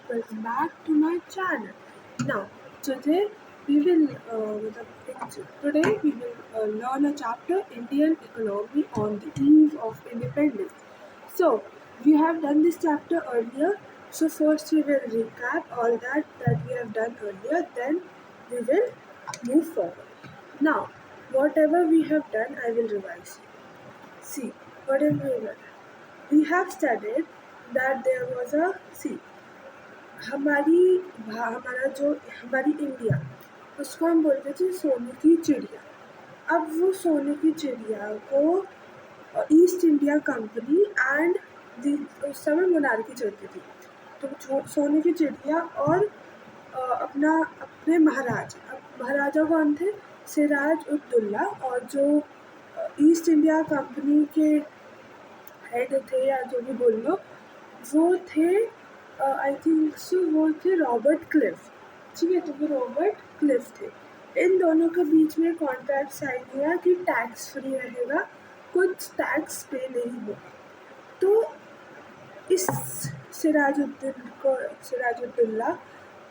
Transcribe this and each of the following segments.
welcome back to my channel. Now, today we will learn a chapter Indian economy on the eve of independence. So we have done this chapter earlier. So first we will recap all that we have done earlier. Then we will move forward. Now, whatever we have done, I will revise. See, whatever we have studied that there was a see हमारा जो हमारी India उसको हम बोलते थे सोने की चिड़िया। अब वो सोने की चिड़िया को ईस्ट इंडिया कंपनी एंड उस समय मोनार्की चलती थी। तो सोने की चिड़िया और अपने महाराजा कौन थे? सिराज उद्दौला। और जो ईस्ट इंडिया कंपनी के हेड थे या जो भी बोल लो, वो थे आई थिंक सो वो थे रॉबर्ट क्लिफ। ठीक है, तो वो रॉबर्ट क्लिफ थे। इन दोनों के बीच में कॉन्ट्रैक्ट साइन हुआ कि टैक्स फ्री रहेगा, कुछ टैक्स पे नहीं होगा। तो इस सिराजुद्दौला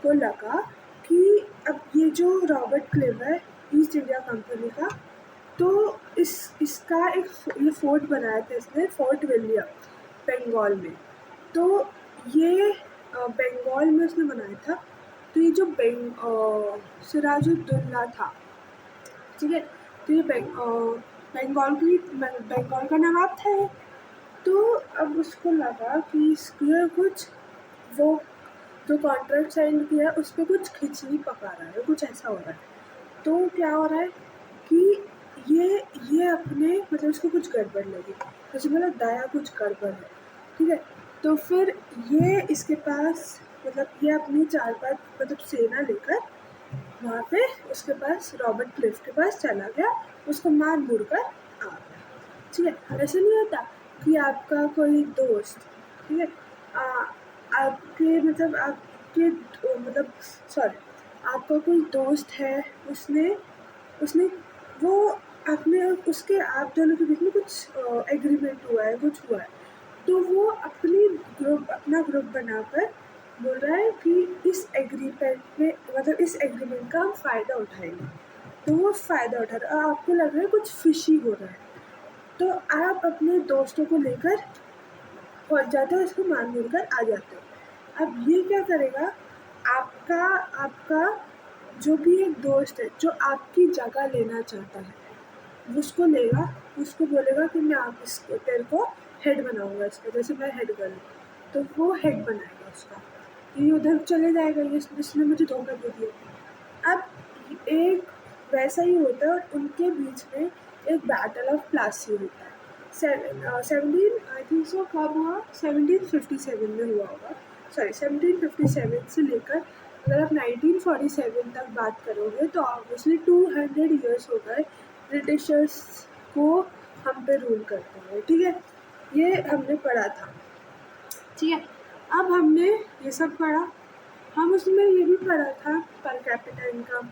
को लगा कि अब ये जो रॉबर्ट क्लिफ है ईस्ट इंडिया कंपनी का, तो इसका ये फोर्ट बनाया था इसने, फोर्ट विलियम बंगाल में। तो ये बंगाल में उसने बनाया था। तो ये जो सिराजुद्दौला था, ठीक है, तो ये बंगाल का नवाब था। तो अब उसको लगा कि इसके कुछ वो जो कॉन्ट्रैक्ट साइन किया उस पर कुछ खिचड़ी पका रहा है, कुछ ऐसा हो रहा है। तो क्या हो रहा है कि ये अपने मतलब उसको कुछ गड़बड़ लगी, तो बोला दया कुछ गड़बड़ है। ठीक है, तो फिर ये इसके पास मतलब ये अपनी 4-5 मतलब सेना लेकर वहाँ पे उसके पास रॉबर्ट क्लिफ के पास चला गया, उसको मार मुड़ कर आ गया। ठीक है, ऐसे नहीं होता कि आपका कोई दोस्त, ठीक है, आपके मतलब आपका कोई दोस्त है, उसने वो उसके आप दोनों के बीच में कुछ एग्रीमेंट हुआ है, कुछ हुआ है। तो वो अपना ग्रुप बनाकर बोल रहा है कि इस एग्रीमेंट का हम फ़ायदा उठाएंगे। तो वो फ़ायदा उठा रहा है, आपको लग रहा है कुछ फिशी हो रहा है, तो आप अपने दोस्तों को लेकर पहुंच जाते हो, इसको मार मुड़ कर आ जाते हो। अब ये क्या करेगा, आपका जो भी एक दोस्त है जो आपकी जगह लेना चाहता है, उसको लेगा, उसको बोलेगा कि मैं तेरे को हेड बनाऊंगा इसका, जैसे मैं हेड कर लूँ, तो वो हेड बनाएगा उसका। ये उधर चले जाएगा, ये जिसने मुझे धोखा दे दिया। अब एक वैसा ही होता है और उनके बीच में एक बैटल ऑफ प्लासी होता है। 1757 में हुआ होगा, 1757 से लेकर अगर आप 1947 तक बात करोगे तो ऑब्वियसली 200 ईयर्स हो गए ब्रिटिशर्स को हम पे रूल करते हुए। ठीक है, ये हमने पढ़ा था। ठीक है, अब हमने ये सब पढ़ा, हम उसमें ये भी पढ़ा था per capita income,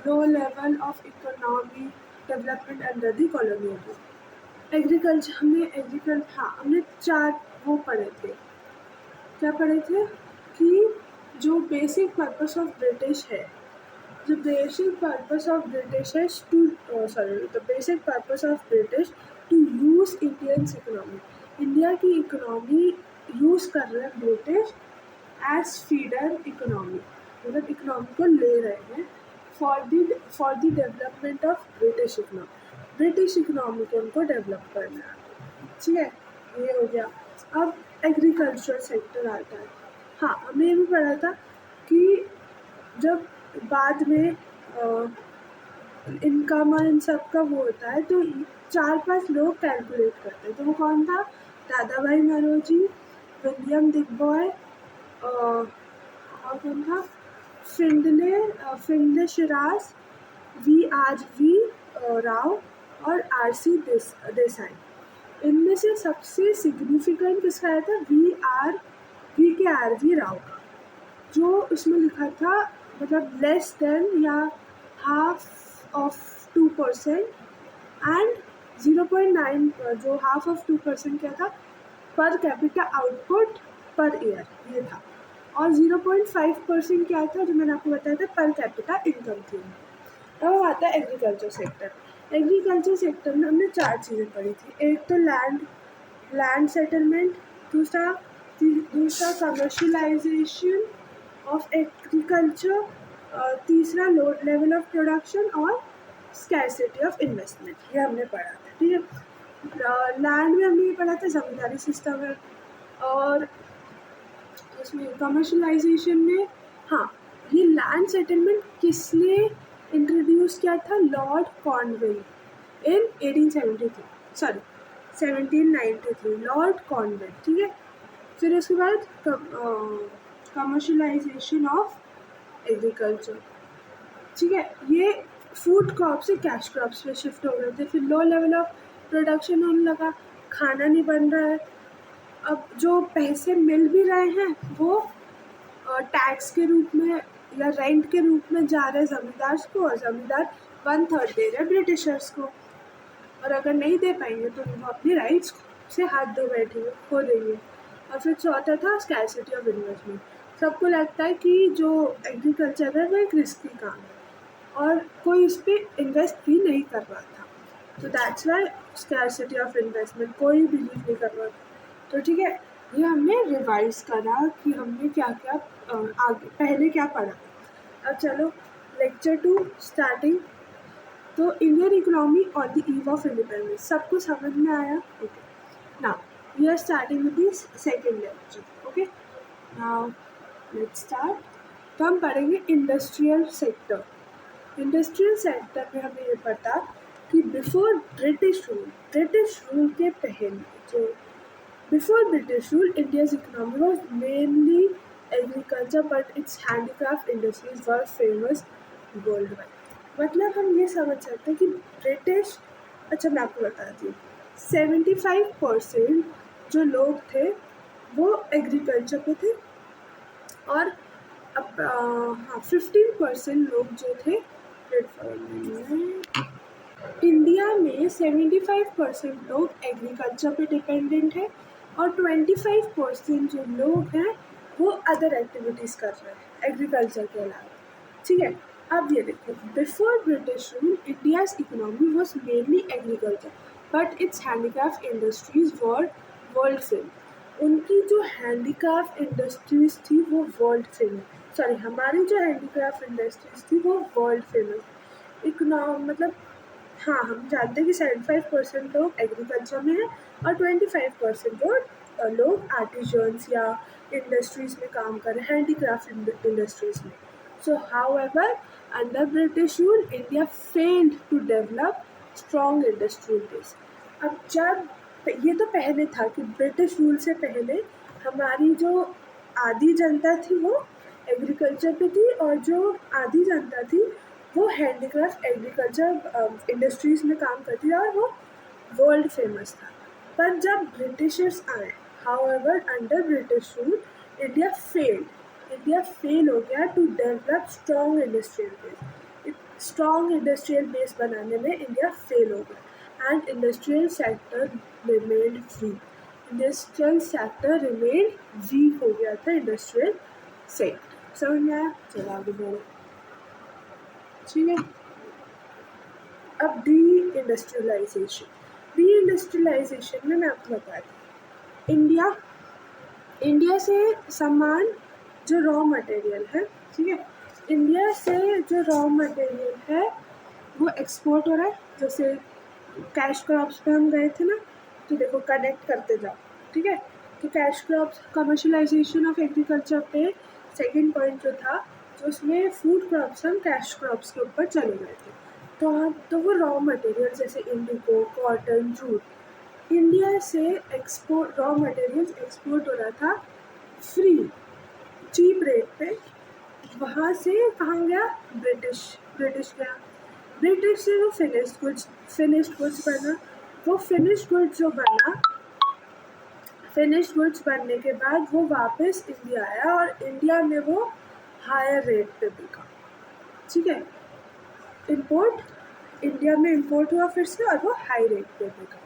low level of economy development under the colonial rule. Agriculture हमने 4 वो पढ़े थे। क्या पढ़े थे कि जो बेसिक पर्पस ऑफ ब्रिटिश है, the basic purpose of British is the basic purpose of British to use Indian's economy. India की इकोनॉमी यूज़ कर रहे हैं ब्रिटिश एज फीडर इकोनॉमी, मतलब इकोनॉमी को ले रहे हैं for the development of British economy. British economy को उनको डेवलप करना है। ठीक है, ये हो गया। अब एग्रीकल्चर सेक्टर आता है। हाँ, हमने ये भी पढ़ा था कि जब बाद में इनकम और इन सब का वो होता है तो 4-5 लोग कैलकुलेट करते हैं। तो वो कौन था? दादा भाई नौरोजी, विलियम दिग्बॉय, और कौन था? फिंडले शिराज, वी राव और RC देसाई। इनमें से सबसे सिग्निफिकेंट किसका आया था? वी राव का, जो उसमें लिखा था मतलब लेस देन या हाफ ऑफ 2% एंड 0.9 जो हाफ ऑफ 2% क्या था? Per capita output per year, ये था। और 0.5% क्या था, जो मैंने आपको बताया था, पर कैपिटा इनकम थी। अब आता है एग्रीकल्चर सेक्टर। एग्रीकल्चर सेक्टर में हमने 4 चीज़ें पढ़ी थी। एक तो लैंड सेटलमेंट, दूसरा दूसरा कमर्शलाइजेशन ऑफ एग्रीकल्चर, तीसरा लो लेवल ऑफ प्रोडक्शन और स्कैरसिटी ऑफ इन्वेस्टमेंट, ये हमने पढ़ा था। ठीक है, लैंड में हमने ये पढ़ा था जमींदारी सिस्टम है, और उसमें कमर्शलाइजेशन में, हाँ, ये लैंड सेटलमेंट किसने इंट्रोड्यूस किया था? लॉर्ड कॉर्नवेल इन 1873, सॉरी 1793, लॉर्ड कॉर्नवेल। ठीक है, फिर उसके बाद कमर्शलाइजेशन ऑफ एग्रीकल्चर। ठीक है, ये फूड क्रॉप से कैश क्रॉप्स पे शिफ्ट हो गए थे। फिर लो लेवल ऑफ प्रोडक्शन होने लगा, खाना नहीं बन रहा है। अब जो पैसे मिल भी रहे हैं वो टैक्स के रूप में या रेंट के रूप में जा रहे हैं ज़मींदार को, और ज़मींदार 1/3 दे रहे हैं ब्रिटिशर्स को, और अगर नहीं दे पाएंगे तो वो अपनी राइट्स से हाथ धो बैठेंगे, खो देंगे। और फिर चौथा था स्कैरसिटी ऑफ इन्वेस्टमेंट। सबको लगता है कि जो एग्रीकल्चर है वो एक रिस्की काम है और कोई इस पर इन्वेस्ट भी नहीं कर रहा था, तो that's why scarcity of investment, कोई बिलीव नहीं कर रहा था। तो ठीक है, ये हमने रिवाइज करा कि हमने क्या क्या आगे पहले क्या पढ़ा। अब चलो लेक्चर 2 स्टार्टिंग। तो Indian economy on the eve of independence, सबको समझ में आया? Okay, now we are starting with this second lecture. Okay, now let's start. तो हम पढ़ेंगे इंडस्ट्रियल सेक्टर। इंडस्ट्रियल सेक्टर में हमें ये पता कि बिफोर ब्रिटिश रूल के पहले, जो before British rule, India's economy was mainly agriculture, but it's handicraft industries were famous world wide. मतलब हम ये समझ सकते हैं कि ब्रिटिश, अच्छा मैं आपको बताती हूँ, 75% जो लोग थे वो एग्रीकल्चर पे थे, और अब हाँ 15% लोग जो थे इंडिया में 75% लोग एग्रीकल्चर पे डिपेंडेंट है, और 25% जो लोग हैं वो अदर एक्टिविटीज़ कर रहे हैं एग्रीकल्चर के अलावा। ठीक है, अब ये देखो, before British rule India's economy was mainly agriculture, but it's handicraft industries were world famous. उनकी जो हैंडीक्राफ्ट इंडस्ट्रीज थी वो वर्ल्ड फेमस, सॉरी हमारी जो हैंडीक्राफ्ट इंडस्ट्रीज थी वो वर्ल्ड फेमस। मतलब हाँ, हम जानते हैं कि 75% लोग एग्रीकल्चर में हैं और 25% लोग आर्टिजन्स या इंडस्ट्रीज़ में काम कर रहे हैं, हैंडीक्राफ्ट इंडस्ट्रीज़ में। So however, under British rule India failed to develop strong industrial base. अब जब ये तो पहले था कि ब्रिटिश रूल से पहले हमारी जो आधी जनता थी वो एग्रीकल्चर पे थी, और जो आधी जनता थी वो हैंडीक्राफ्ट एग्रीकल्चर इंडस्ट्रीज़ में काम करती है, और वो वर्ल्ड फेमस था। पर जब ब्रिटिशर्स आए, however under British rule India fail हो गया to develop strong industrial base. Strong industrial base बनाने में इंडिया फेल हो गया, and industrial sector remained weak. Industrial sector remained weak हो गया था इंडस्ट्रियल सेक्टर। समझ में आया? चलो आगे बढ़ो। ठीक है, अब डी इंडस्ट्रियलाइजेशन में मैं आपको बताती हूँ, इंडिया से सामान जो रॉ मटेरियल है, ठीक है, इंडिया से जो रॉ मटेरियल है वो एक्सपोर्ट हो रहा है। जैसे कैश क्रॉप्स पे हम गए थे ना, तो देखो कनेक्ट करते जाओ। ठीक है, तो cash crops, commercialisation of agriculture पे सेकेंड पॉइंट जो था, तो उसमें फूड क्रॉप्स हम कैश क्रॉप्स के ऊपर चले गए थे। तो वो रॉ मटेरियल जैसे इंडिगो, कॉटन, जूट, इंडिया से एक्सपोर्ट रॉ मटेरियल्स एक्सपोर्ट हो रहा था फ्री, चीप रेट पे। वहाँ से कहाँ गया? ब्रिटिश गया। ब्रिटिश से वो फिनिश्ड गुड्स बना। वो फिनिश्ड गुड्स बनने के बाद वो वापस इंडिया आया, और इंडिया में वो हायर रेट पे बिका। ठीक है, इंडिया में इंपोर्ट हुआ फिर से, और वो हाई रेट पे बिका।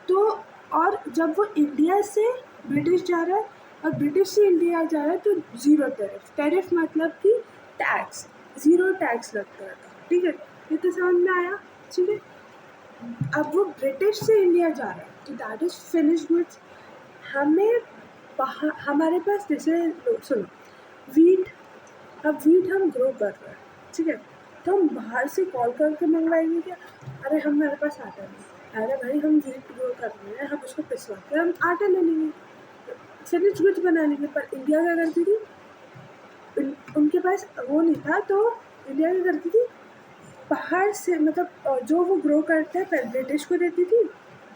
तो और जब वो इंडिया से ब्रिटिश जा रहा है, और ब्रिटिश से इंडिया जा रहा है तो ज़ीरो टैरिफ। टैरिफ मतलब कि टैक्स, ज़ीरो टैक्स लगता था, ठीक है। ये तो समझ में आया, ठीक है। अब वो ब्रिटिश से इंडिया जा रहा है तो दैट इज़ फिनिश गुड्स। हमें बाहर, हमारे पास जैसे सुनो, वीट, अब वीट हम ग्रो कर रहे हैं, ठीक है। तो हम बाहर से कॉल करके मंगवाएंगे क्या? अरे हमारे पास आटा नहीं, अरे भाई हम वीट ग्रो कर रहे हैं, हम उसको पिसवा के हम आटा ले लेंगे, फिनिश गुड्स बना लेंगे। पर इंडिया क्या करती थी, उनके पास वो नहीं था, तो इंडिया क्या करती थी, बाहर से मतलब जो वो ग्रो करते हैं ब्रिटिश को देती थी,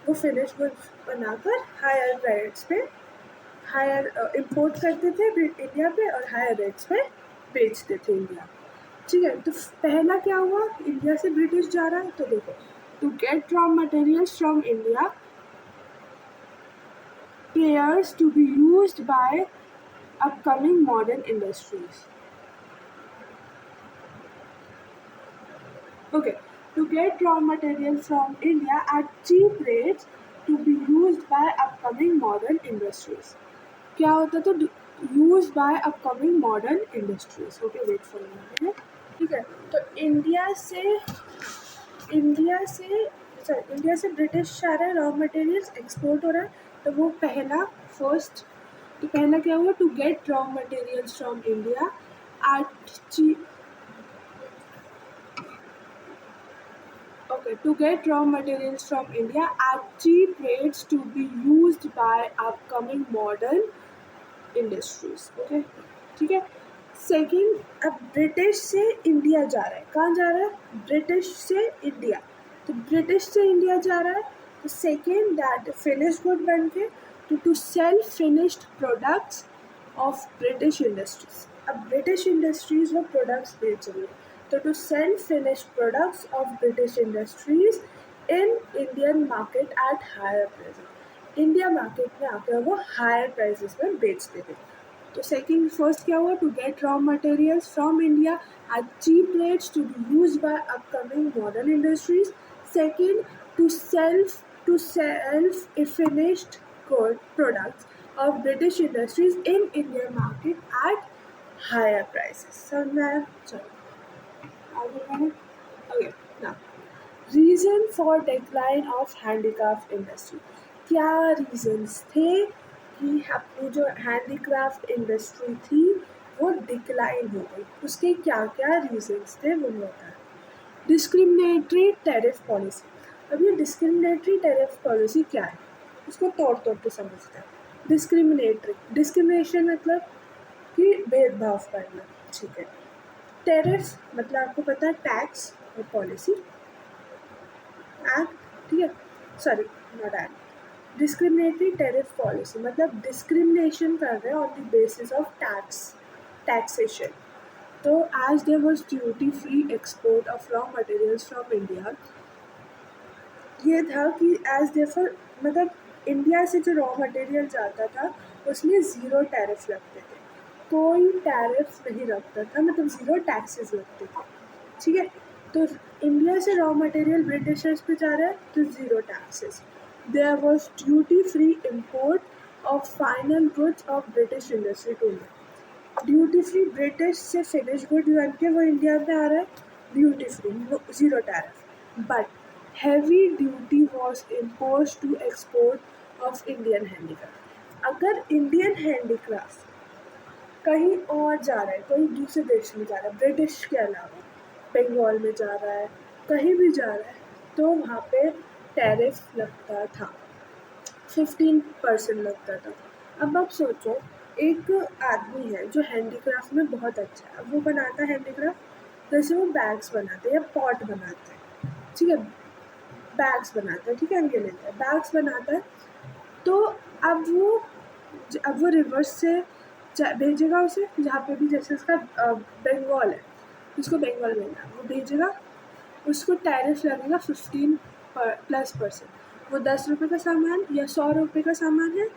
वो फिनिश गुड्स बनाकर हायर रेट्स पे, हायर इम्पोर्ट करते थे इंडिया पे और हायर रेट्स पे बेचते थे इंडिया, ठीक है। तो पहला क्या हुआ, इंडिया से ब्रिटिश जा रहा है तो देखो, to get raw materials from India, players to be used by upcoming modern industries. Okay, to get raw materials from India at cheap rates to be used by upcoming modern industries. क्या होता था, used by upcoming modern industries. Okay, wait for a minute. ठीक है, तो India से British जा रहा है, रॉ मटेरियल्स एक्सपोर्ट हो रहा है, तो वो पहला क्या हुआ, to get raw materials from India at cheap, okay, to get raw materials from India at cheap rates to be used by upcoming modern industries. Okay, ठीक है। सेकेंड, अब ब्रिटिश से इंडिया जा रहा है, कहाँ जा रहा है, ब्रिटिश से इंडिया, तो ब्रिटिश से इंडिया जा रहा है, तो सेकेंड दैट फिनिश गुड बन के to sell finished products of British industries. अब ब्रिटिश इंडस्ट्रीज वो प्रोडक्ट्स बेच रही है, तो to sell finished products of British industries in Indian market at higher prices. India market में आकर वो हायर प्राइसेस में बेचते थे। तो सेकेंड, फर्स्ट क्या हुआ, to get raw materials from India at cheap rates to be used by upcoming modern industries. Second, to sell finished good products of British industries in Indian market at higher prices. So now, okay, now reason for decline of handicraft industry. क्या reasons थे कि अपनी जो handicraft industry थी वो decline हो गई, उसके क्या क्या रीजंस थे वो बताएं। Discriminatory tariff policy. अब ये डिस्क्रिमिनेटरी टैरिफ पॉलिसी क्या है, उसको तौर पे समझते हैं। डिस्क्रिमिनेशन मतलब कि भेदभाव करना, ठीक है। टैरिफ मतलब आपको पता है टैक्स और पॉलिसी एक्ट, ठीक है, sorry not act. Discriminatory tariff policy मतलब डिस्क्रिमिनेशन कर रहे हैं on the basis of taxation. तो as there was duty free export of raw materials from India, ये था कि एज देयर मतलब इंडिया से जो रॉ मटेरियल जाता था उसमें ज़ीरो टैरिफ लगते थे, कोई टैरिफ नहीं लगता था, मतलब ज़ीरो टैक्सेस लगते थे, ठीक है। तो इंडिया से रॉ मटेरियल ब्रिटिशर्स पे जा रहा है तो zero taxes. There was duty free import of final goods of British industry to India. Duty free British से फिनिश गुड बन के वो इंडिया में आ रहा है, duty free, zero tariff. But heavy duty was imposed to export of Indian handicraft। अगर इंडियन हैंडीक्राफ्ट कहीं और जा रहा है, कोई दूसरे देश में जा रहा है, ब्रिटिश के अलावा बंगाल में जा रहा है, कहीं भी जा रहा है, तो वहाँ पे टैरिफ लगता था, 15% लगता था। अब आप सोचो, एक आदमी है जो हैंडीक्राफ्ट में बहुत अच्छा है, अब वो बनाता है हैंडीक्राफ्ट, जैसे वो बैग्स बनाते हैं या पॉट बनाते हैं, ठीक है, बैग्स बनाता है, ठीक है, ये लेता है, बैग्स बनाता है, तो अब वो रिवर्स से भेजेगा उसे जहाँ पे भी, जैसे उसका बंगाल है, उसको बंगाल भेजना, वो भेजेगा, उसको टैरिफ लगेगा 15+%। वो 10 रुपये का सामान या 100 रुपये का सामान है,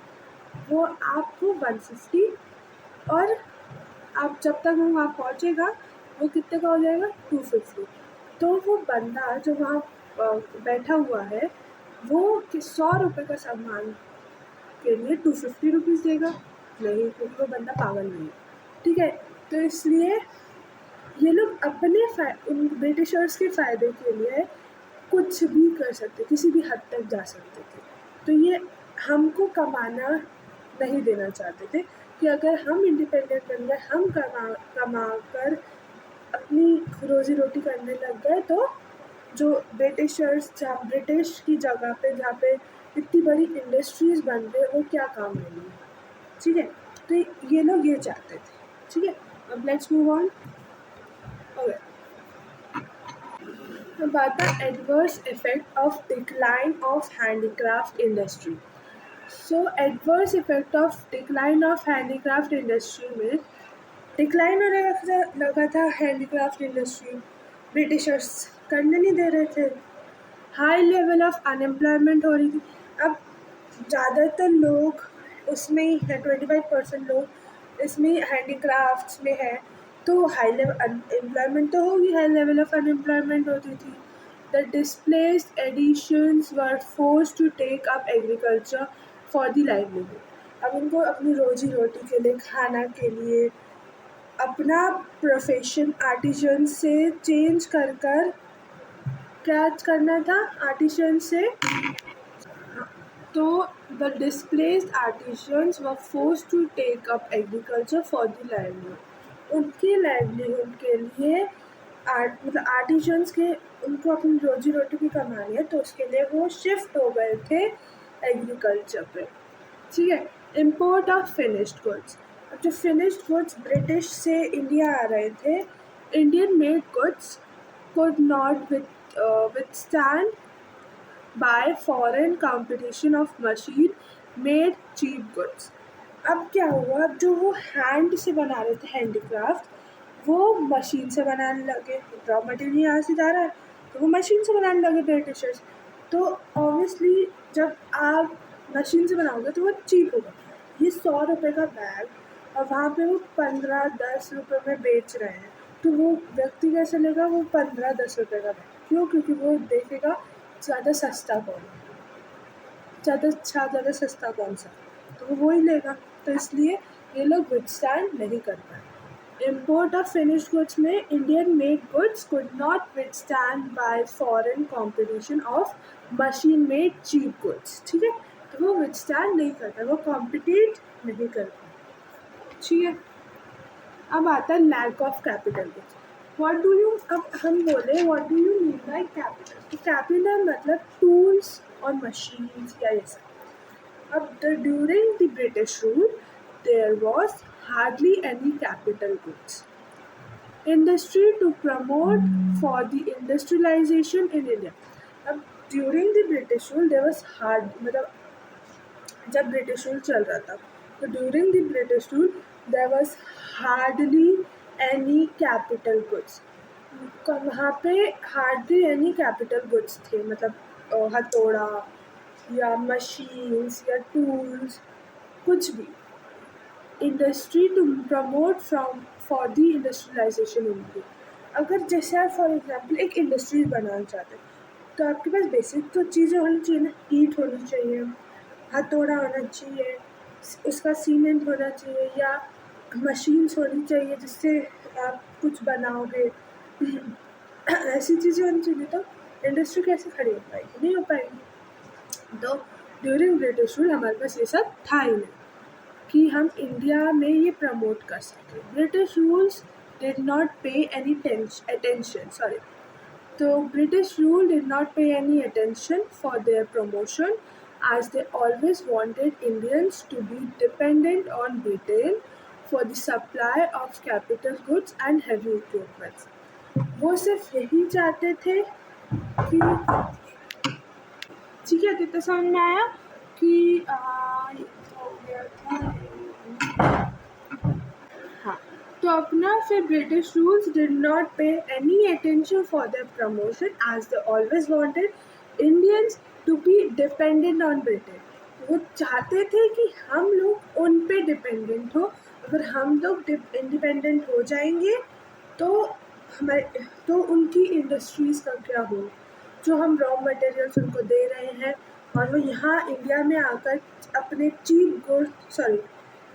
वो आपको 150, और आप जब तक वो वहाँ पहुँचेगा वो कितने का हो जाएगा, 250। तो वो बंदा जो वहाँ बैठा हुआ है वो 100 रुपये का सामान के लिए 250 रुपीज़ देगा, नहीं, क्योंकि वो बंदा पागल नहीं है, ठीक है। तो इसलिए ये लोग अपने उन ब्रिटिशर्स के फ़ायदे के लिए कुछ भी कर सकते, किसी भी हद तक जा सकते थे। तो ये हमको कमाना नहीं देना चाहते थे कि अगर हम इंडिपेंडेंट बन गए, हम कमा कर अपनी रोज़ी रोटी करने लग गए, तो जो ब्रिटिशर्स, जहाँ ब्रिटिश की जगह पे जहाँ पे इतनी बड़ी इंडस्ट्रीज़ बन रही है, वो क्या काम आएंगी, ठीक है। तो ये लोग ये चाहते थे, ठीक है। अब let's move on. Okay, about the adverse effect of decline of handicraft industry. So adverse effect of decline of handicraft industry में डिक्लाइन होने लगा था हैंडीक्राफ्ट इंडस्ट्री, ब्रिटिशर्स करने नहीं दे रहे थे, हाई लेवल ऑफ अनएम्प्लॉयमेंट हो रही थी। अब ज़्यादातर लोग उसमें ही है, 25% लोग इसमें हैंडीक्राफ्ट्स में है, तो हाई लेवल अनएम्प्लॉयमेंट तो होगी, हाई लेवल ऑफ अनएम्प्लॉयमेंट होती थी। The displaced artisans were force to take up agriculture for the livelihood. अब उनको अपनी रोजी रोटी के लिए, खाना के लिए अपना प्रोफेशन आर्टिजन से चेंज कर क्या करना था, आर्टिजन से। तो the displaced artisans were forced to take up agriculture for the livelihood. उनके लाइवलीहुड के लिए मतलब आर्टिजन्स के, उनको अपनी रोजी रोटी भी कमानी है, तो उसके लिए वो शिफ्ट हो गए थे एग्रीकल्चर पे, ठीक है। Import of finished goods. अब जो फिनिश्ड गुड्स ब्रिटिश से इंडिया आ रहे थे, Indian made goods could not withstand by foreign competition of machine made cheap goods। अब क्या हुआ, अब जो वो हैंड से बना रहे थे हैंडीक्राफ्ट, वो मशीन से बनाने लगे। रॉ मटेरियल यहाँ से जा रहा है, तो वो मशीन से बनाने लगे ब्रिटिशर्स। तो ऑब्वियसली जब आप मशीन से बनाओगे तो वो चीप होगा। ये 100 रुपये का बैग और वहाँ पे वो 15-10 रुपये में बेच रहे हैं, तो वो व्यक्ति कैसे लेगा वो 15-10 रुपये का बैग? क्यों? क्योंकि वो देखेगा ज़्यादा सस्ता कौन है, ज़्यादा सस्ता कौन सा, तो वो वही लेगा। तो इसलिए ये लोग विथस्टैंड नहीं कर पाए। इम्पोर्ट ऑफ फिनिश्ड गुड्स में Indian made goods could not withstand by foreign competition of machine made cheap goods, ठीक है। तो वो विथस्टैंड नहीं करता, वो कॉम्पिटिट नहीं करता, ठीक है। अब आता है lack of capital goods. What do you, अब हम बोले what do you mean by capital, तो कैपिटल मतलब टूल्स और मशीन्स या ये सब। अब during the British rule there was hardly any capital goods. Industry to promote for the industrialisation in India. अब during the British rule there was hard, मतलब जब ब्रिटिश रूल चल रहा था, तो during the British rule there was hardly any capital goods. वहाँ पे hardly any capital goods थे, मतलब हथौड़ा या मशीन्स या टूल्स, कुछ भी। Industry to promote from for the industrialisation India. अगर जैसे आप फॉर एग्जांपल एक इंडस्ट्री बनाना चाहते हैं, तो आपके पास बेसिक तो चीज़ें होनी चाहिए ना, ईंट होनी चाहिए, हथौड़ा होना चाहिए, उसका सीमेंट होना चाहिए, या मशीन्स होनी चाहिए जिससे आप कुछ बनाओगे। ऐसी चीज़ें होनी चाहिए, तो इंडस्ट्री कैसे खड़ी हो पाएगी? नहीं हो पाएगी। तो ड्यूरिंग ब्रिटिश रूल हमारे पास ये सब था ही नहीं कि हम इंडिया में ये प्रमोट कर सकें। British rules did not pay any attention, sorry, तो British rule did not pay any attention for their promotion, as they always wanted Indians to be dependent on Britain for the supply of capital goods and heavy equipment। वो सिर्फ यही चाहते थे कि, ठीक है, तो समझ में आया कि हो गया था, हाँ। तो अपना फिर British rules did not pay any attention for their promotion, as they always wanted Indians to be dependent on Britain. वो चाहते थे कि हम लोग उन पे डिपेंडेंट हो। अगर हम लोग इंडिपेंडेंट हो जाएंगे तो तो उनकी इंडस्ट्रीज़ का क्या हो, जो हम रॉ मटेरियल्स उनको दे रहे हैं और वो यहाँ इंडिया में आकर अपने cheap goods, sorry,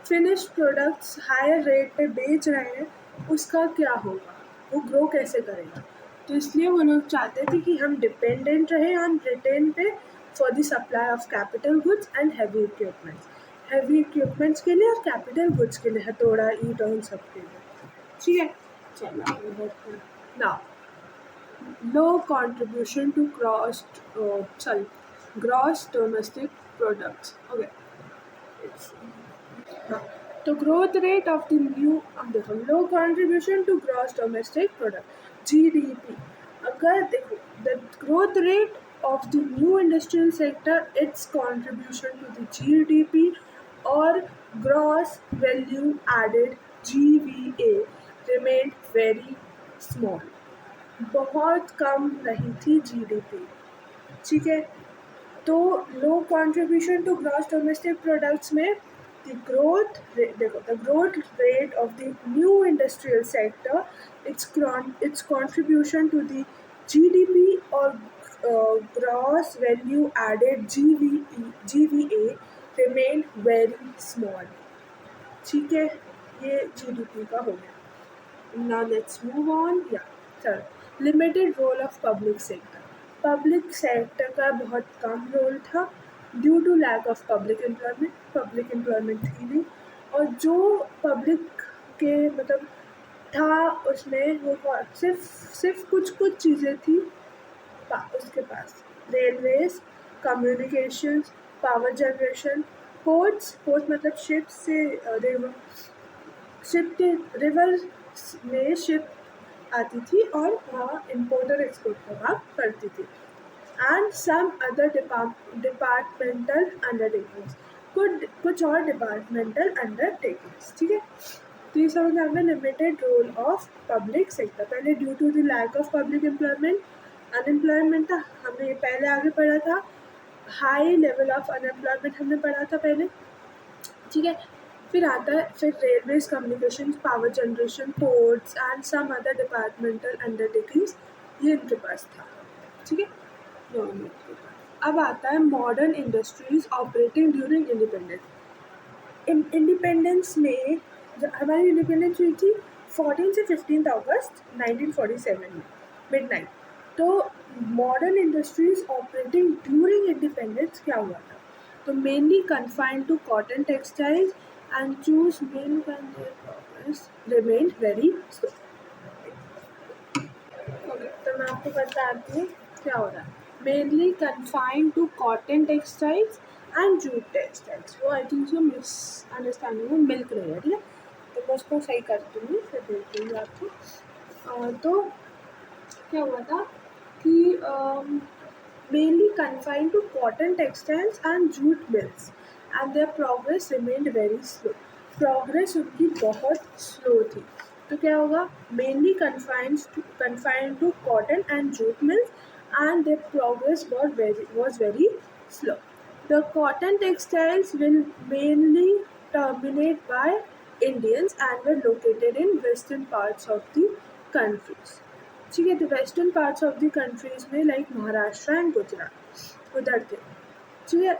finish products higher rate पे बेच रहे हैं, उसका क्या होगा, वो ग्रो कैसे करेगा। तो इसलिए वो लोग चाहते थे कि हम डिपेंडेंट रहे ऑन ब्रिटेन पे for the supply of capital goods and heavy equipments के लिए और कैपिटल गुड्स के लिए, हथौड़ा, ईंट और इन सब के लिए। ठीक है, चलो आगे बढ़ते हैं। Now low contribution to gross domestic products. Okay. The growth rate of the new low contribution to gross domestic product GDP. अगर देखो the growth rate of the new industrial sector, its contribution to the GDP or gross value added GVA remained very small. बहुत कम रही थी GDP. ठीक है, तो low contribution to gross domestic products में the growth देखो the growth rate of the new industrial sector, its contribution to the GDP और gross value added GVA remain very small. ठीक है, ये जीडीपी का हो गया। Now let's move on. या चलो, limited role of public sector का बहुत कम रोल था due to lack of public employment थी नहीं, और जो पब्लिक के मतलब था उसमें वो सिर्फ कुछ चीज़ें थी उसके पास, railways, communications, power generation, ports मतलब शिप से रिवर में शिप आती थी और वहाँ इम्पोर्ट और एक्सपोर्ट का काम करती थी। And some other departmental undertakings, कुछ और डिपार्टमेंटल अंडरटेकिंग्स। ठीक है, तो ये समझ आ गया limited role of public sector. पहले due to the lack of public unemployment था, हमने ये पहले आगे पढ़ा था। हाई लेवल ऑफ अनएम्प्लॉयमेंट हमने पढ़ा था पहले। ठीक है, फिर आता है फिर railways, communication, power generation, ports and some other departmental undertakings, ये इनके पास था। ठीक है, गवर्नमेंट के पास। अब आता है modern industries operating during independence में, जब हमारी इंडिपेंडेंस हुई थी 14 से 15 अगस्त 1947 में मिडनाइट, तो modern industries operating during independence क्या हुआ था, तो mainly confined to cotton textiles and choose main when their progress remained very slow. Okay, तो मैं आपको बताती हूँ क्या हो रहा है। Mainly confined to cotton textiles and jute textiles, वो I think so misunderstanding में मिल्क रही है। ठीक है, तो मैं उसको सही कर दूँगी, फिर देख दूँगी आपको। तो क्या हुआ था कि mainly confined to cotton textiles and jute mills, and their progress remained very slow. Progress उनकी बहुत slow थी। तो क्या होगा, mainly confined to cotton and jute mills, and their progress was very slow. The cotton textiles will mainly terminate by Indians and were located in western parts of the countries. ठीक है, तो western parts of the countries में like Maharashtra and Gujarat उधर थे। ठीक है,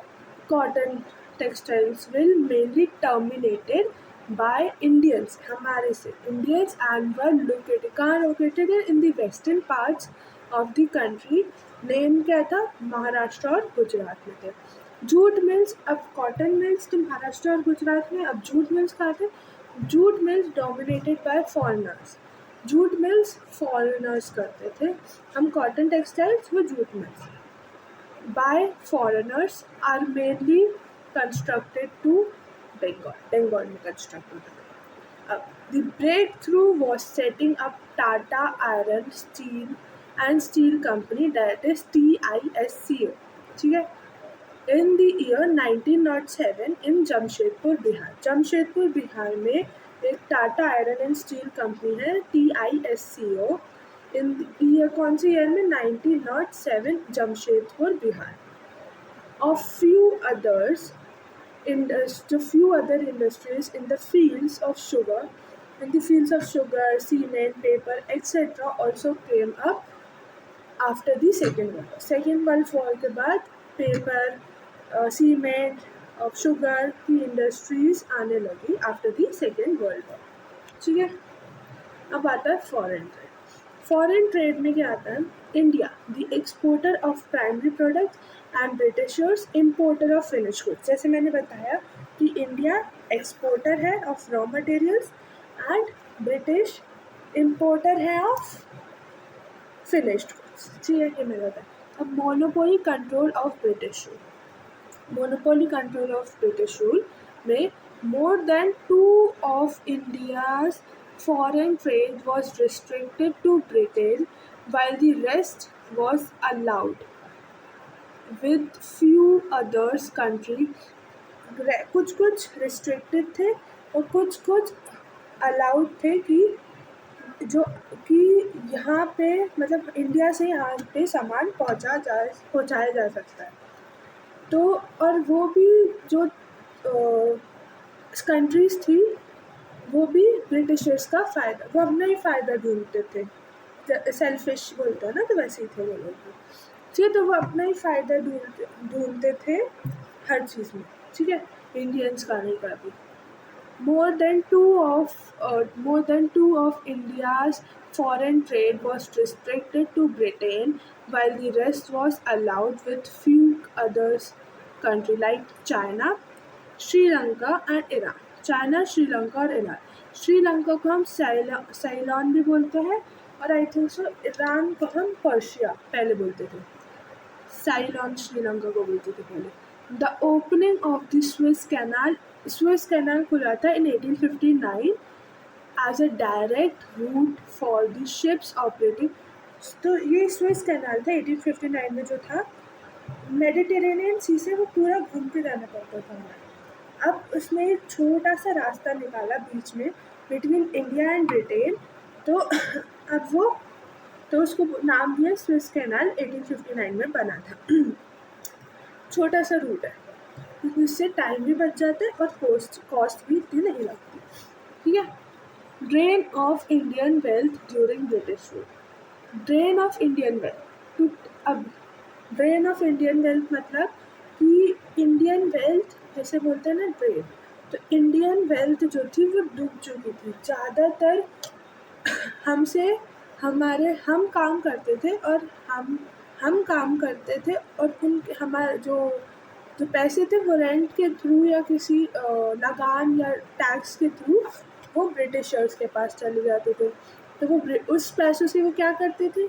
cotton textiles will mainly terminated by Indians, हमारे से इंडियंस, एंड वर लोकेटेड, कहाँ लोकेटेड है, in the western parts of the country. Name क्या था, महाराष्ट्र और गुजरात में थे। जूट मिल्स, अब कॉटन मिल्स तो महाराष्ट्र और गुजरात में, अब जूट मिल्स कहाँ थे, jute mills dominated by foreigners, jute mills foreigners करते थे। हम कॉटन टेक्सटाइल्स, वो jute mills by foreigners are mainly constructed to Bengal में कंस्ट्रक्ट होता है। अब the breakthrough was setting up Tata iron steel company, that is TISCO। ठीक है, in the year 1907 in Jamshedpur Bihar में एक Tata iron and steel company है TISCO। इन ईयर कौन से ईयर में, 1907, Jamshedpur Bihar. Of few other industries in the fields of sugar, cement, paper, etc. also came up after the second world war के बाद paper, cement of sugar की industries आने लगी after the second world war. ठीक है, अब आता है फॉरेन ट्रेड। फॉरेन ट्रेड में क्या आता है? India the exporter of primary products and Britishers importer of finish goods. जैसे मैंने बताया कि इंडिया एक्सपोर्टर है of raw materials and British importer है ऑफ फिनिश्ड गुड्स। ठीक है, ये मैंने बताया। अब monopoly control of British rule. Monopoly control of British rule में more than 2 of India's foreign trade was restricted to Britain while the rest was allowed with few others country। कुछ कुछ restricted थे और कुछ कुछ allowed थे कि जो कि यहाँ पे मतलब इंडिया से यहाँ पे सामान पहुँचाया जा सकता है। तो और वो भी जो कंट्रीज थी वो भी ब्रिटिशर्स का फ़ायदा, वो अपना ही फ़ायदा ढूंढते थे, सेल्फिश बोलते हैं ना, तो वैसे ही थे वो लोग भी। ठीक है, तो वो अपना ही फ़ायदा ढूंढते थे हर चीज़ में। ठीक है, इंडियंस का नहीं का भी। more than two of India's foreign trade was restricted to Britain while the rest was allowed with few others countries like China, Sri Lanka and Iran. China, Sri Lanka और ईरान। श्रीलंका को हम साइलॉन भी बोलते हैं और आई थिंक सो ईरान को हम पर्शिया पहले बोलते थे। साइलॉन श्रीलंका को बोलते थे पहले। The opening of the Suez canal खुला था in 1859 as a direct route for the ships operating. तो ये स्वेज कैनाल था 1859 में जो था, मेडिटेरेनियन सी से वो पूरा घूम के जाना पड़ता था हमारे। अब उसने एक छोटा सा रास्ता निकाला बीच में बिटवीन इंडिया एंड ब्रिटेन, तो अब वो तो उसको नाम दिया स्विस कैनाल, 1859 में बना था। छोटा सा रूट है, इससे टाइम भी बच जाता है और कॉस्ट भी इतनी नहीं लगती। ठीक है, drain of Indian wealth during British rule. Drain of Indian wealth, अब ड्रेन ऑफ इंडियन वेल्थ मतलब कि इंडियन वेल्थ जैसे बोलते हैं ना ड्रेन, तो इंडियन वेल्थ जो थी वो डूब चुकी थी ज़्यादातर। हम काम करते थे और हम काम करते थे और उनके हमारे जो पैसे थे वो रेंट के थ्रू या किसी लगान या टैक्स के थ्रू वो ब्रिटिशर्स के पास चले जाते थे। तो वो उस पैसों से वो क्या करते थे,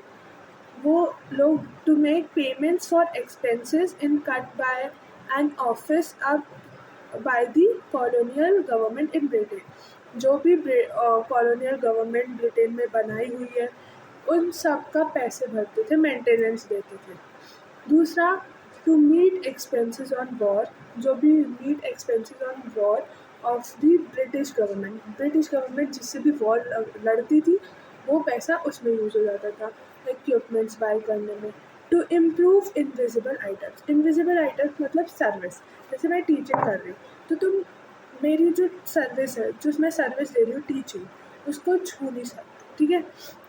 वो लोग to make payments for expenses incurred by an office अब by the colonial government in Britain. जो भी कॉलोनियल गवर्नमेंट ब्रिटेन में बनाई हुई है उन सब का पैसे भरते थे, मेंटेनेंस देते थे। दूसरा, to meet expenses on war, जो भी meet expenses on war of the British government जिससे भी वॉर लड़ती थी वो पैसा उसमें यूज़ हो जाता था इक्विपमेंट्स बाय करने में। टू इम्प्रूव इनविजिबल आइटम्स मतलब सर्विस। जैसे मैं टीचिंग कर रही हूँ तो तुम मेरी जो सर्विस है, जो मैं सर्विस दे रही हूँ टीचिंग, उसको छू नहीं सकते, ठीक है,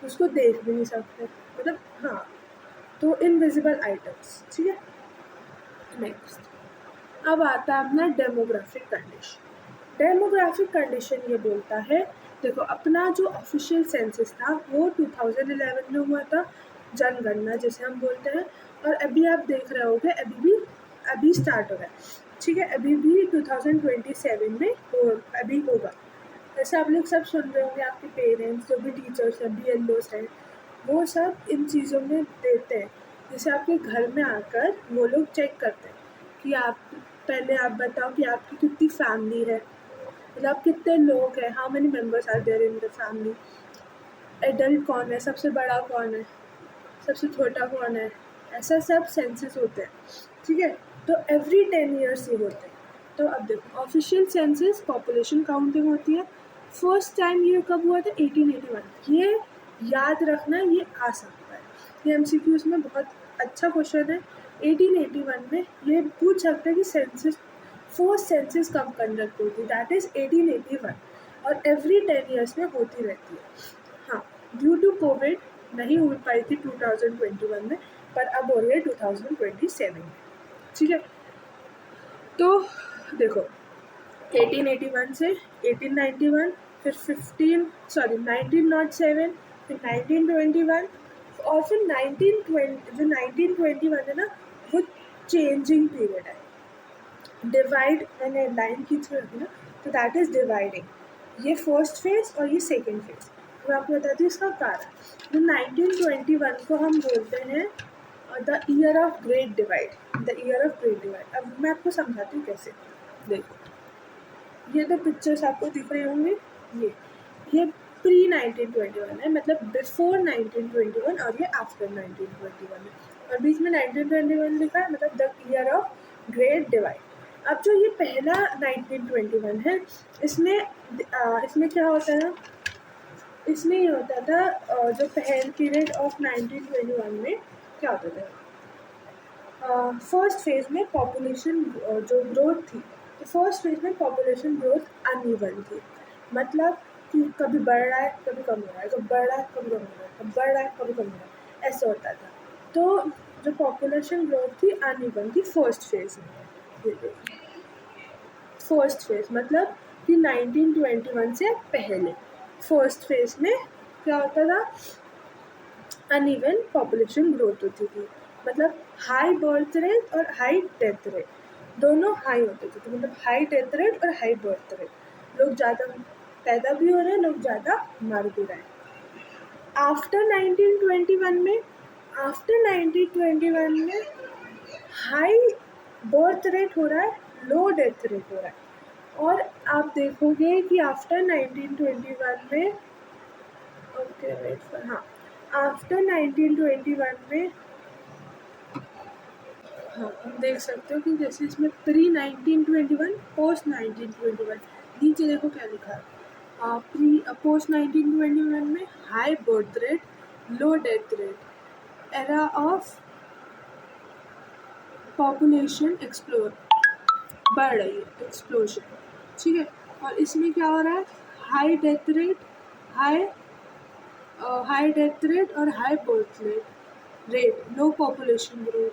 उसको देख भी नहीं सकते, मतलब हाँ, तो इनविजिबल आइटम्स। ठीक है, नेक्स्ट अब आता है अपना डेमोग्राफिक कंडीशन। डेमोग्राफिक कंडीशन ये बोलता है, देखो अपना जो ऑफिशियल सेंसस था वो 2011 में हुआ था, जनगणना जिसे हम बोलते हैं, और अभी आप देख रहे होगे अभी स्टार्ट हो रहा है। ठीक है, अभी भी 2027 में अभी होगा। जैसे आप लोग सब सुन रहे होंगे, आपके पेरेंट्स जो भी टीचर्स हैं, BLOs हैं, वो सब इन चीज़ों में देते हैं। जैसे आपके घर में आकर वो लोग चेक करते हैं कि पहले आप बताओ कि आपकी कितनी फैमिली है, मतलब कितने लोग हैं, how many members are there in the family, adult कौन है, सबसे बड़ा कौन है, सबसे छोटा कौन है, ऐसा सब सेंसस होते हैं। ठीक है, तो एवरी 10 ईयर्स ही होते हैं। तो अब देखो, ऑफिशियल सेंसस पॉपुलेशन काउंटिंग होती है। फर्स्ट टाइम ये कब हुआ था? 1881। ये याद रखना, ये आ सकता है, ये MCQs में बहुत अच्छा क्वेश्चन है। 1881 में ये पूछ सकते हैं कि फर्स्ट सेंसस कब कंडक्ट हुई थी, दैट इज़ 1881, और एवरी 10 ईयर्स में होती रहती है। हाँ, ड्यू टू कोविड नहीं हो पाई थी 2021 में, पर अब हो रही है 2027 में। ठीक है, तो देखो 1881 से 1891, फिर 1907, फिर 1921, और फिर 1920, जो 1921 है ना वो चेंजिंग पीरियड है। डिवाइड मैंने लाइन खींच रखी ना, तो दैट इज डिवाइडिंग। ये फर्स्ट फेज और ये सेकेंड फेज। मैं आपको बताती हूँ इसका कारण। तो 1921 को हम बोलते हैं the year of great divide, the year of great divide. अब मैं आपको समझाती हूँ कैसे। देखो ये तो पिक्चर्स आपको दिख रहे होंगे, ये प्री 1921 है, मतलब बिफोर 1921, और ये आफ्टर 1921 है, और बीच में 1921 लिखा है, मतलब the year of great divide. अब जो ये पहला 1921 है, इसमें क्या होता है, इसमें ये होता था जो पहले पीरियड ऑफ 1921 में क्या होता था, फर्स्ट फेज में पॉपुलेशन जो ग्रोथ थी, तो फर्स्ट फेज में पॉपुलेशन ग्रोथ अनइवन थी, मतलब कि कभी बढ़ रहा है कभी कम हो रहा है, कभी बढ़ रहा है कभी कम हो रहा है, कभी बढ़ रहा है कभी कम हो रहा है, ऐसा होता था। तो जो पॉपुलेशन ग्रोथ थी अनइवन थी फर्स्ट फेज में। फर्स्ट फेज मतलब कि 1921 से पहले फर्स्ट फेज में क्या होता था, अनइवन पॉपुलेशन ग्रोथ होती थी, मतलब हाई बर्थ रेट और हाई डेथ रेट, दोनों हाई होते थे, तो मतलब हाई डेथ रेट और हाई बर्थ रेट, लोग ज़्यादा पैदा भी हो रहे हैं, लोग ज़्यादा मर भी रहे हैं। आफ्टर 1921 में, आफ्टर 1921 में हाई बर्थ रेट हो रहा है, लो डेथ रेट हो रहा है, और आप देखोगे कि आफ्टर 1921 में, ओके वेट फॉर, हाँ, आफ्टर 1921 में, हाँ आप देख सकते हो कि जैसे इसमें प्री 1921, पोस्ट 1921, नीचे देखो क्या लिखा है, प्री पोस्ट 1921 में high birth rate, low death rate, era of population explore, बढ़ रही है, एक्सप्लोजन, ठीक है। और इसमें क्या हो रहा है, high death rate, high high death rate और high birth rate, low population growth,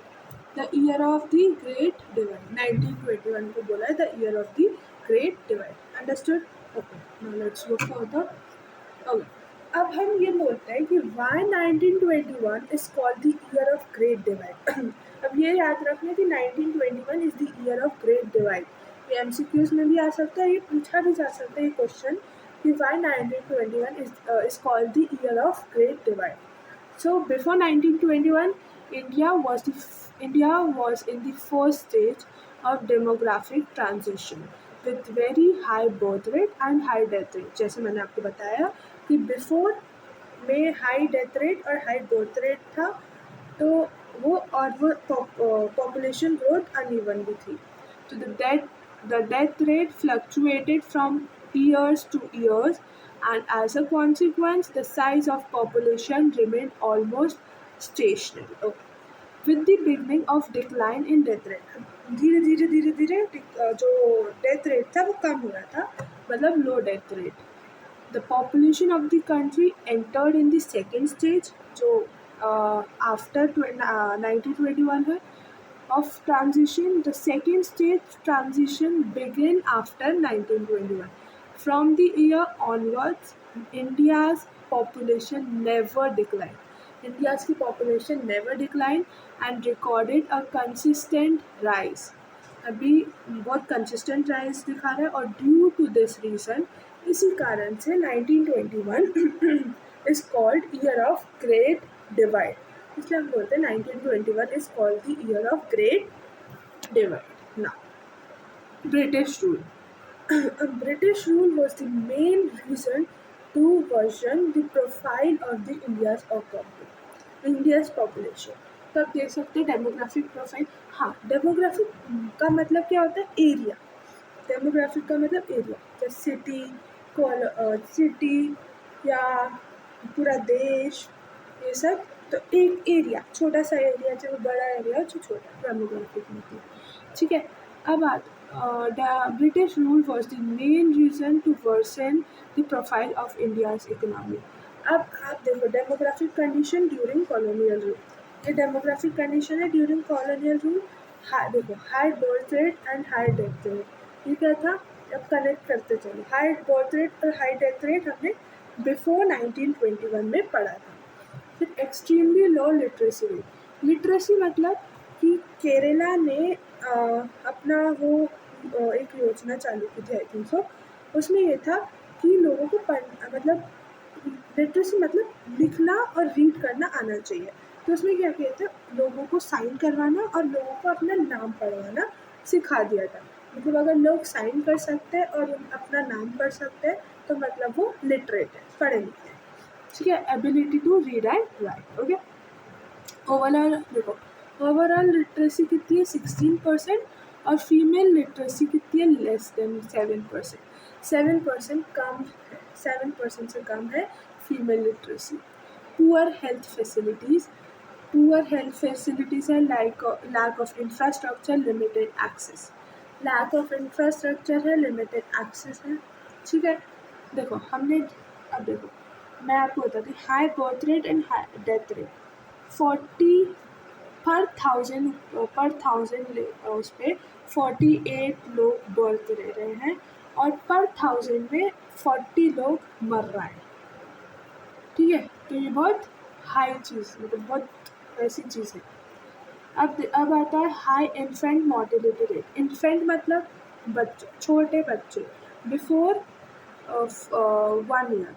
the year of the great divide, 1921 को बोला है the year of the great divide, understood. Okay, now let's go further. Okay, अब हम ये बोलते हैं कि why 1921 is called the year of great divide. अब ये याद रखना कि 1921 is the year of great divide. ये एमसीक्यूज में भी आ सकता है, ये पूछा भी जा सकता है ये क्वेश्चन कि why 1921 is called the year of great divide. So before 1921, India was in the first stage of demographic transition with very high birth rate and high death rate. जैसे मैंने आपको बताया कि बिफोर में हाई डेथ रेट और high birth rate था, तो वो पॉपुलेशन ग्रोथ अनइवन भी थी, तो the death rate fluctuated from years to years, and as a consequence the size of population remained almost stationary. Okay. With the beginning of decline in death rate, धीरे धीरे जो death rate था वो कम हो रहा था, मतलब लो death rate. The population of the country entered in the second stage, जो after 1921 है, of transition. The second stage transition began after 1921. From the year onwards, India's population never declined. India's की population never declined and recorded a consistent rise. अभी बहुत consistent rise दिखा रहा है, और due to this reason, इसी कारण से 1921 is called year of great divide. इसलिए हम बोलते हैं 1921 is called the year of great divide. Now, British rule. British rule was the main reason to worsen the profile of the India's population. तो आप देख सकते हैं डेमोग्राफिक प्रोफाइल। हाँ, डेमोग्राफिक का मतलब क्या होता है, एरिया। डेमोग्राफिक का मतलब एरिया, जैसे सिटी या पूरा देश, ये सब। तो एक एरिया, छोटा सा एरिया, चाहे बड़ा एरिया जो छोटा, डेमोग्राफिक मतलब, ठीक है। अब the British rule was the main reason to worsen the profile of India's economy. अब आप देखो demographic condition during colonial rule, ये डेमोग्राफिक कंडीशन है ड्यूरिंग कॉलोनियल रूल। देखो high birth rate and high death rate, ये क्या था, अब कनेक्ट करते चले, हाई बर्थ रेट और हाई डेथ रेट हमने बिफोर 1921 में पढ़ा था। फिर extremely low literacy rate, literacy मतलब कि केरला ने अपना वो एक योजना चालू की थी, आई थिंक सो, उसमें ये था कि लोगों को मतलब लिटरेसी मतलब लिखना और रीड करना आना चाहिए। तो उसमें क्या किया था, लोगों को साइन करवाना और लोगों को अपना नाम पढ़वाना सिखा दिया था। मतलब अगर लोग साइन कर सकते हैं और अपना नाम पढ़ सकते हैं तो मतलब वो लिटरेट है, पढ़े लिखे हैं, ठीक है। Ability to read and write, okay. Overall देखो, ओवरऑल लिटरेसी कितनी है 16%, और फीमेल लिटरेसी कितनी है लेस देन 7%, 7% कम है, 7% से कम है female literacy. Poor health facilities, poor health facilities है like lack of infrastructure, limited access, lack of infrastructure है, लिमिटेड एक्सेस है, ठीक है। देखो हमने, अब देखो मैं आपको बताती हूँ, high birth rate and high death rate, 40 पर थाउजेंड उस पर 48 लोग बर्थ ले रहे हैं और पर 1000 में 40 लोग मर रहे हैं, ठीक है। तो ये बहुत हाई चीज़, मतलब बहुत ऐसी चीज़ है। अब आता है high infant mortality rate, infant मतलब बच्चे, छोटे बच्चे बिफोर 1 ईयर,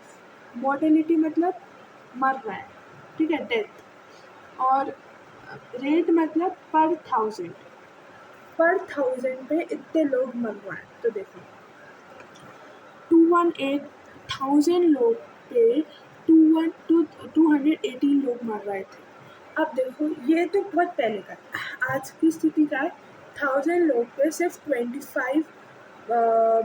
मोर्टेलिटी मतलब मर रहा है, ठीक है, डेथ, और रेट मतलब पर 1000 पे इतने लोग मर रहे हैं। तो देखो 218,000 लोग पे 218 लोग मर रहे थे। अब देखो ये तो बहुत पहले का, आज की स्थिति का है, 1000 लोग पे सिर्फ 25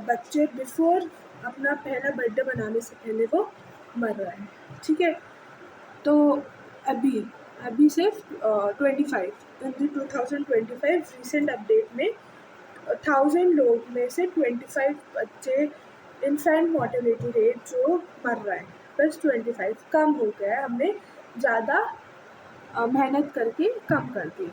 बच्चे बिफोर अपना पहला बर्थडे बनाने से पहले वो मर रहे हैं, ठीक है। तो अभी अभी सिर्फ 25 इन 2025 रिसेंट अपडेट में 1000 लोग में से 25 बच्चे इन्फेंट मोर्टेलिटी रेट जो मर रहा है बस 25 कम हो गया है, हमने ज़्यादा मेहनत करके कम कर दी।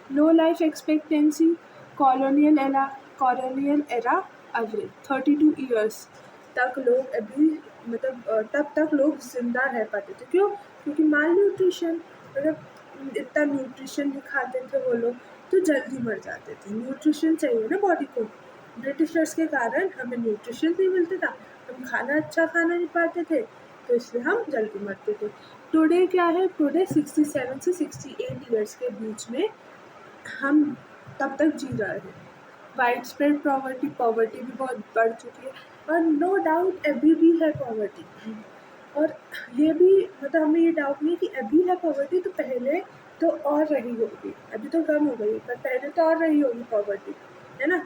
Low life expectancy, colonial era average 32 years तक लोग अभी, मतलब तब तक लोग जिंदा रह पाते थे, क्यों, क्योंकि माल न्यूट्रिशन, मतलब इतना न्यूट्रिशन नहीं खाते थे वो लोग तो जल्दी मर जाते थे। न्यूट्रिशन चाहिए ना बॉडी को, ब्रिटिशर्स के कारण हमें न्यूट्रिशन नहीं मिलता था, हम खाना अच्छा खाना नहीं पाते थे, तो इसलिए हम जल्दी मरते थे। टुडे क्या है, टुडे 67 से 68 ईयर्स के बीच में हम तब तक जी रहे हैं। वाइड स्प्रेड पॉवर्टी, पॉवर्टी भी बहुत बढ़ चुकी है, और नो डाउट अभी भी है पॉवर्टी, और ये भी मतलब हमें ये डाउट नहीं कि अभी है पॉवर्टी, तो पहले तो और रही होगी, अभी तो कम हो गई पर पहले तो और रही होगी पॉवर्टी, है ना।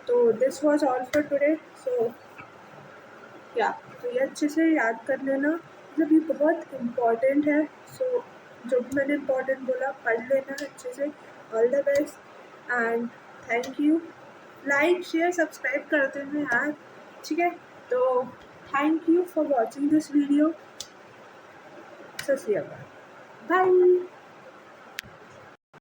तो this was all for today. So क्या, तो ये अच्छे से याद कर लेना, मतलब ये बहुत इम्पॉर्टेंट है। सो जो भी मैंने इम्पॉर्टेंट बोला पढ़ लेना अच्छे से। All the best and thank you. Like share subscribe कर देना यार, ठीक है। तो thank you for watching this video. सत श्री अकाल, बाय।